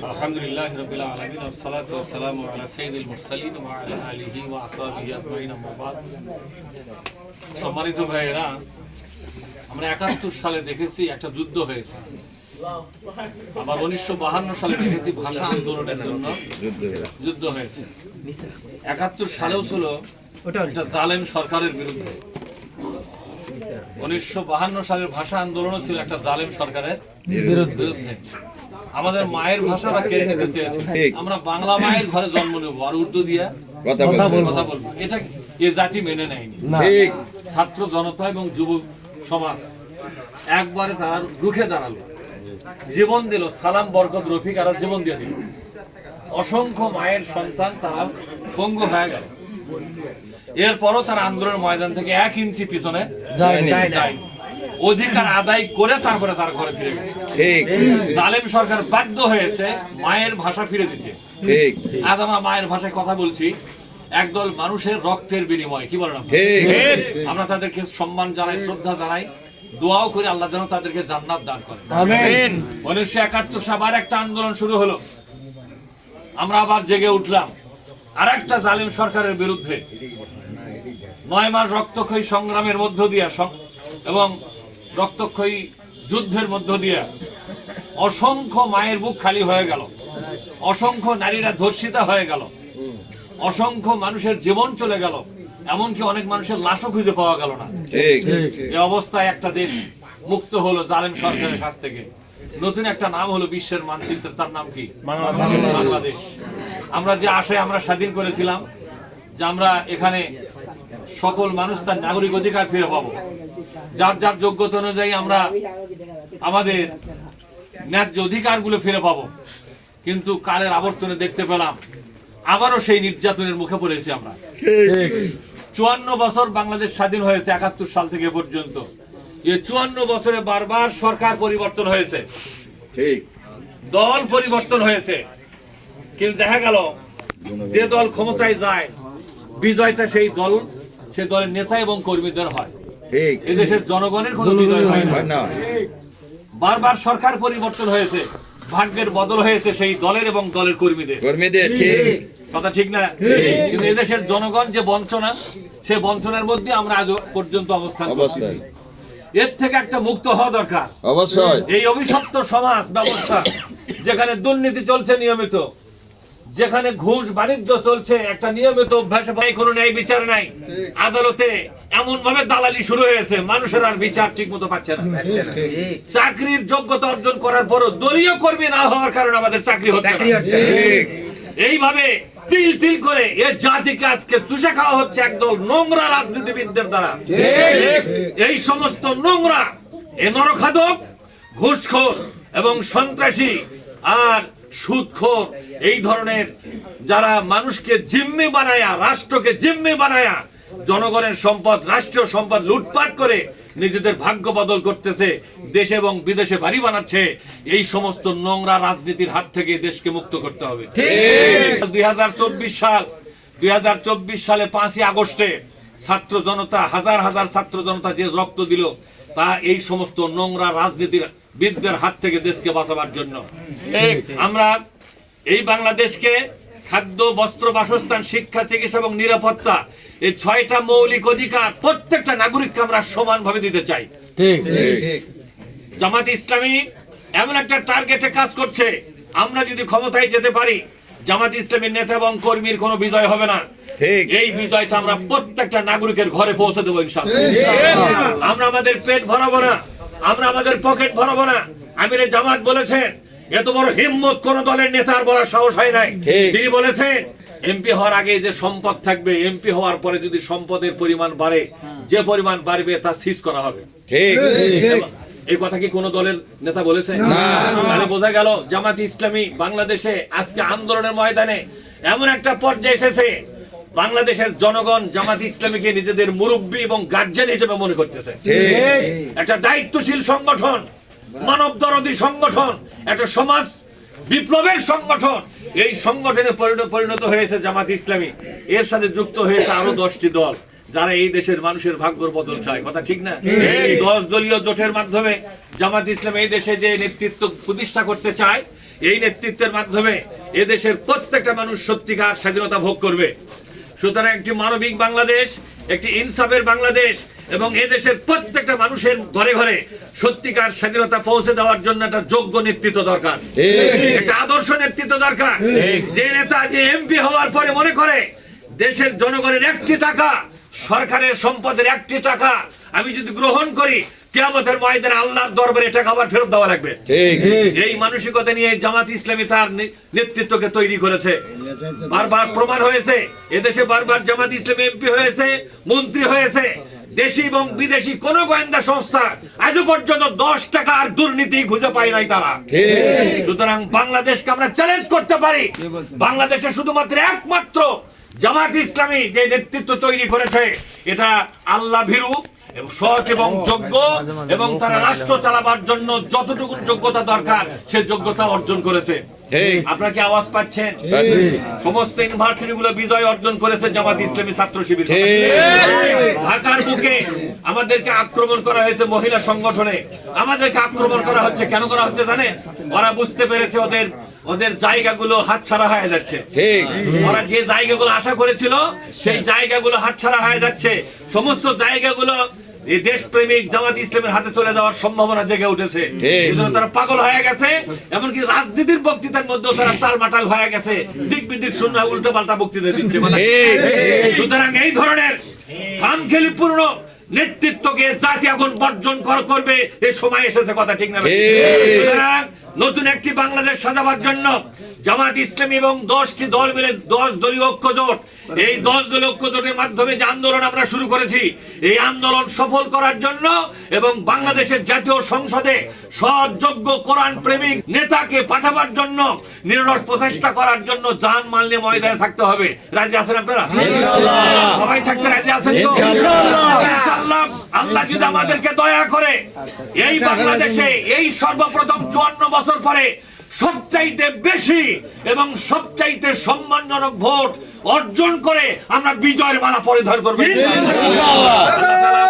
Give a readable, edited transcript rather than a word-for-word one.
আলহামদুলিল্লাহ রাব্বিল আলামিন ওয়াসসালাতু ওয়াসসালামু আলা সাইয়্যিদিল মুরসালিন ওয়া আলা আলিহি ওয়া আসহাবিহি আজমাইন আম্মা বাদ। সম্মানিত ভাইয়েরা, আমরা ৭১ সালে দেখেছি একটা যুদ্ধ হয়েছে, আবার ১৯৫২ সালে দেখেছি ভাষা আন্দোলনের জন্য যুদ্ধ হয়েছে। ৭১ সালেও ছিল একটা জালেম সরকারের বিরুদ্ধে, ১৯৫২ সালের ভাষা আন্দোলনও ছিল একটা জালেম সরকারের বিরুদ্ধে। আমাদের মায়ের ভাষাটা কেড়ে নিতে চেয়েছে, আমরা বাংলা মায়ের ঘরে জন্ম নেব আর উর্দু দিয়ে কথা বলবো, এটা এ জাতি মেনে নেয়নি। ছাত্র জনতা এবং যুব সমাজ একবারে তারা রুখে দাঁড়ালো, জীবন দিল। সালাম, বরকত, রফিক আর জীবন দিয়ে দিল। অসংখ্য মায়ের সন্তান তারা পঙ্গু হয়ে গেল। এরপরও তারা আন্দোলনের ময়দান থেকে ১ ইঞ্চি পিছনে যায়নি। অধিকার আদায় করে তারপরে তার ঘরে ফিরে গেছে। জালেম সরকার বাধ্য হয়েছে মায়ের ভাষা ফিরে দিতে। আজ আমরা মায়ের ভাষায় কথা বলছি, একদল মানুষের রক্তের বিনিময়ে। কি বলেন? আমরা তাদেরকে সম্মান জানাই, শ্রদ্ধা জানাই, দোয়াও করি আল্লাহ যেন তাদেরকে জান্নাত দান করেন। ১৯৭১ সালে আবার একটা আন্দোলন শুরু হলো, আমরা আবার জেগে উঠলাম আর একটা জালেম সরকারের বিরুদ্ধে। ৯ মাস রক্তক্ষয়ী সংগ্রামের মধ্য দিয়া এবং রক্তক্ষয়ী যুদ্ধের মধ্য দিয়ে অসংখ্য মায়ের বুক খালি হয়ে গেল, অসংখ্য নারীরা ধর্ষিতা হয়ে গেল, অসংখ্য মানুষের জীবন চলে গেল, এমনকি অনেক মানুষের লাশও খুঁজে পাওয়া গেল না। এই অবস্থায় একটা দেশ মুক্ত হলো জালেম সরকারের কাছ থেকে। নতুন একটা নাম হলো বিশ্বের মানচিত্রে, তার নাম কি? বাংলাদেশ। আমরা যে আশায় আমরা স্বাধীন করেছিলাম যে আমরা এখানে সকল মানুষ তার নাগরিক অধিকার ফিরে পাবো, যার যার যোগ্যতা অনুযায়ী আমরা আমাদের ন্যায্য অধিকারগুলো ফিরে পাবো, কিন্তু কালের আবর্তনে দেখতে পেলাম আবারও সেই নির্যাতনের মুখে পড়েছি আমরা। ৫৪ বছর বাংলাদেশ স্বাধীন হয়েছে, ৭১ সাল থেকে পর্যন্ত। এই ৫৪ বছরে বারবার সরকার পরিবর্তন হয়েছে, দল পরিবর্তন হয়েছে, কিন্তু দেখা গেল যে দল ক্ষমতায় যায় বিজয়টা সেই দলের নেতা এবং কর্মীদের হয়, এদেশের জনগণের কোনো বিজয় হয় না। বারবার সরকার পরিবর্তন হয়েছে, ভাগ্যের বদল হয়েছে সেই দলের এবং দলের কর্মীদের। কথা ঠিক না? কিন্তু এদেশের জনগণ যে বঞ্চনা, সেই বঞ্চনার মধ্যে আমরা আজ পর্যন্ত অবস্থান করছি। এর থেকে একটা মুক্ত হওয়া দরকার অবশ্যই। এই অভিশপ্ত সমাজ ব্যবস্থা, যেখানে দুর্নীতি চলছে নিয়মিত, যেখানে ঘুষ বাণিজ্য চলছে একটা নিয়মিত অভ্যাসে, কোনো ন্যায় বিচার নাই, আদালতে এমন ভাবে দালালি শুরু হয়েছে, মানুষের আর বিচার ঠিক মতো পাচ্ছে না। চাকরির যোগ্যতা অর্জন করার পরও দলীয় কর্মী না হওয়ার কারণে আমাদের চাকরি হচ্ছে না। এইভাবে তিল তিল করে এই জাতিকে আজকে চুষে খাওয়া হচ্ছে একদল নোংরা রাজনীতিবিদদের দ্বারা। এই সমস্ত নোংরা, এ নরখাদক, ঘুষখোর এবং সন্ত্রাসী আর সুদখোর, এই ধরনের যারা মানুষকে জিম্মি বানায়া, রাষ্ট্রকে জিম্মি বানায়া জনগণের সম্পদ, রাষ্ট্রীয় সম্পদ লুটপাট করে নিজেদের ভাগ্য বদল করতেছে, দেশে এবং বিদেশে বাড়ি বানাচ্ছে, এই সমস্ত নোংরা রাজনীতির হাত থেকে দেশকে মুক্ত করতে হবে। ২০২৪ সালে ৫ই আগস্টে ছাত্র জনতা, হাজার হাজার ছাত্র জনতা যে রক্ত দিল, তা এই সমস্ত নোংরা রাজনীতির বিদদের হাত থেকে দেশকে বাঁচাবার জন্য। আমরা এই বাংলাদেশকে খাদ্য, বস্ত্র, বাসস্থান, শিক্ষা, চিকিৎসা এবং নিরাপত্তা, এই ৬টা মৌলিক অধিকার প্রত্যেকটা নাগরিককে আমরা সমানভাবে দিতে চাই। জামাত ইসলামী এমন একটা টার্গেটে কাজ করছে, আমরা যদি ক্ষমতায় যেতে পারি, জামাত ইসলামীর নেতা এবং কর্মীর কোনো বিজয় হবে না। এই বিজয়টা আমরা প্রত্যেকটা নাগরিকের ঘরে পৌঁছে দেবো ইনশাআল্লাহ। আমরা আমাদের পেট ভরাবো না, আমরা আমাদের পকেট ভরাবো না। আমিরে জামাত বলেছেন, এত বড় হিম্মত কোন দলের নেতার বলার সাহস হয় নাই। তিনি বলেছেন এমপি হওয়ার আগে যে সম্পদ থাকবে, এমপি হওয়ার পরে যদি সম্পদের পরিমাণ বাড়ে, যে পরিমাণ বাড়বে তা সিজ করা হবে। এই কথা কি কোন দলের নেতা বলেছে? তাহলে বোঝা গেল জামাত ইসলামী বাংলাদেশে আজকে আন্দোলনের ময়দানে এমন একটা পর্যায়ে এসেছে, বাংলাদেশের জনগণ জামাত ইসলামীকে নিজেদের মুরব্বী এবং গার্জিয়ান হিসেবে মনে করতেছে। একটা দায়িত্বশীল সংগঠন, মানবদরদী সংগঠন, একটা সমাজ বিপ্লবের সংগঠন। এই সংগঠনে পরিণত হয়েছে জামাত ইসলামী। এর সাথে যুক্ত হয়েছে আরো 10টি দল, যারা এই দেশের মানুষের ভাগ্যের বদল চায়। কথা ঠিক না? এই 10 দলীয় জোটের মাধ্যমে জামাত ইসলাম এই দেশে যে নেতৃত্ব প্রতিষ্ঠা করতে চায়, এই নেতৃত্বের মাধ্যমে এদেশের প্রত্যেকটা মানুষ সত্যিকার স্বাধীনতা ভোগ করবে। সুতরাং একটি মানবিক বাংলাদেশ, একটি ইনসাফের বাংলাদেশ এবং এদেশের প্রত্যেকটা মানুষের ঘরে ঘরে সত্যিকার স্বাধীনতা পৌঁছে দেওয়ার জন্য একটা যোগ্য নেতৃত্ব দরকার, একটা আদর্শ নেতৃত্ব দরকার। যে নেতা যে এমপি হওয়ার পরে মনে করে দেশের জনগণের একটি টাকা, সরকারের সম্পদের একটি টাকা আমি যদি গ্রহণ করি, কিয়ামতের ময়দানে আল্লাহর দরবারে টাকা আবার ফেরত দেওয়া লাগবে। এই মানসিকতা নিয়ে জামাত ইসলামী তার নেতৃত্বকে তৈরি করেছে। বারবার প্রমাণ হয়েছে, এদেশে বারবার জামাত ইসলামী এমপি হয়েছে, মন্ত্রী হয়েছে। দেশি এবং বিদেশি কোন গোয়েন্দা সংস্থা আজও পর্যন্ত 10 টাকার দুর্নীতি খুঁজে পায় নাই তারা। সুতরাং বাংলাদেশকে আমরা চ্যালেঞ্জ করতে পারি, বাংলাদেশে শুধুমাত্র একমাত্র জামাত ইসলামী যে নেতৃত্ব তৈরি করেছে এটা আল্লাহ ভীরু এবং সৎ এবং যোগ্য, এবং তারা রাষ্ট্র চালাবার জন্য যতটুকু যোগ্যতা দরকার সে যোগ্যতা অর্জন করেছে। আপনারা কি আওয়াজ পাচ্ছেন? সমস্ত ইউনিভার্সিটি গুলো বিজয় অর্জন করেছে জামাত ইসলামী ছাত্র শিবির। ঢাকার বুকে আমাদেরকে আক্রমণ করা হয়েছে মহিলা সংগঠনে, আমাদেরকে আক্রমণ করা হচ্ছে। কেন করা হচ্ছে জানেন? ওরা বুঝতে পেরেছে ওদের জায়গাগুলো হাতছাড়া হয়ে যাচ্ছে। ওরা যে জায়গাগুলো আশা করেছিল সেই জায়গাগুলো হাতছাড়া হয়ে যাচ্ছে। সমস্ত জায়গাগুলো এই দেশপ্রেমিক জামাত ইসলামের হাতে চলে যাওয়ার সম্ভাবনা জেগে উঠেছে। এজন্য তারা পাগল হয়ে গেছে, এমনকি রাজনীতির বক্তৃতার মধ্যে তারা তালমাটাল হয়ে গেছে, দিক বিদিক শূন্য উল্টো পাল্টা বক্তৃতা দিচ্ছে। সুতরাং এই ধরনের খামখেয়ালিপূর্ণ নেতৃত্বকে জাতি এখন বর্জন করবে, এই সময় এসেছে। কথা ঠিক না? সুতরাং নতুন একটি বাংলাদেশ সাজাবার জন্য জামাত ইসলামী এবং 10টি দল মিলে 10 দলীয় ঐক্য জোট, এই 10 দলীয় ঐক্য জোটের মাধ্যমে যে আন্দোলন আমরা শুরু করেছি, এই আন্দোলন সফল করার জন্য এবং বাংলাদেশের জাতীয় সংসদে সৎ যোগ্য কোরআন প্রেমিক নেতাকে পাঠাবার জন্য নিরলস প্রচেষ্টা করার জন্য জান মাল নিয়ে ময়দানে থাকতে হবে। রাজি আছেন আপনারা? ইনশাআল্লাহ। সবাই থাকতে রাজি আছেন তো? ইনশাআল্লাহ। আল্লাহ যদি আমাদেরকে দয়া করে এই বাংলাদেশে এই সর্বপ্রথম 54 বছর পরে সবচাইতে বেশি এবং সবচাইতে সম্মানজনক ভোট অর্জন করে আমরা বিজয়ের মালা পরিধান করব ইনশাআল্লাহ।